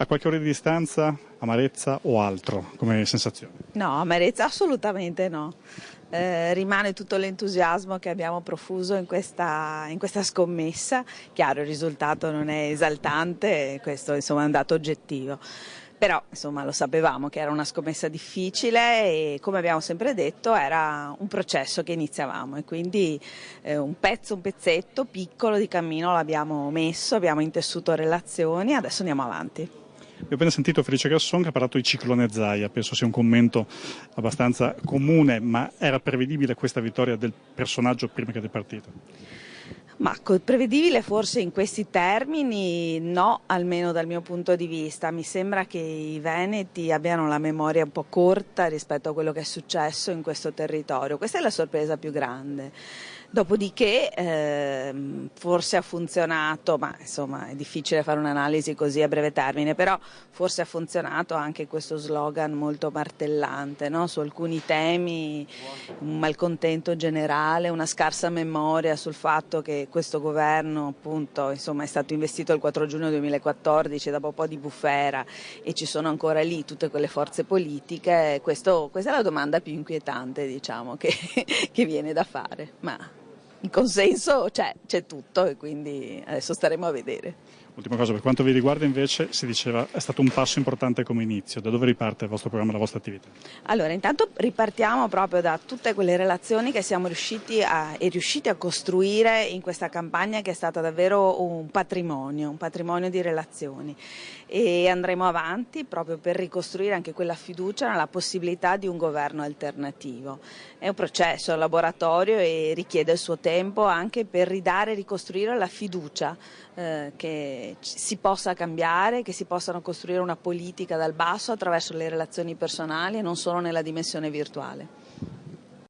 A qualche ora di distanza, amarezza o altro come sensazione? No, amarezza assolutamente no. Rimane tutto l'entusiasmo che abbiamo profuso in questa scommessa. Chiaro, il risultato non è esaltante, questo insomma è un dato oggettivo. Però insomma lo sapevamo che era una scommessa difficile e come abbiamo sempre detto era un processo che iniziavamo e quindi un pezzetto piccolo di cammino l'abbiamo messo, abbiamo intessuto relazioni e adesso andiamo avanti. Ho appena sentito Felice Casson che ha parlato di ciclone Zaia, penso sia un commento abbastanza comune, ma era prevedibile questa vittoria del personaggio prima che del partito? Ma prevedibile forse in questi termini no, almeno dal mio punto di vista. Mi sembra che i veneti abbiano la memoria un po' corta rispetto a quello che è successo in questo territorio. Questa è la sorpresa più grande. Dopodiché forse ha funzionato, ma insomma è difficile fare un'analisi così a breve termine, però forse ha funzionato anche questo slogan molto martellante, no? Su alcuni temi, un malcontento generale, una scarsa memoria sul fatto che questo governo appunto insomma è stato investito il 4 giugno 2014 dopo un po' di bufera e ci sono ancora lì tutte quelle forze politiche. Questa è la domanda più inquietante, diciamo, che viene da fare. Ma il consenso c'è tutto e quindi adesso staremo a vedere. Ultima cosa, per quanto vi riguarda invece, si diceva è stato un passo importante come inizio. Da dove riparte il vostro programma, la vostra attività? Allora, intanto ripartiamo proprio da tutte quelle relazioni che siamo riusciti a costruire in questa campagna che è stata davvero un patrimonio di relazioni. E andremo avanti proprio per ricostruire anche quella fiducia nella possibilità di un governo alternativo. È un processo, è un laboratorio e richiede il suo tempo anche per ridare e ricostruire la fiducia che si possa cambiare, che si possano costruire una politica dal basso attraverso le relazioni personali e non solo nella dimensione virtuale.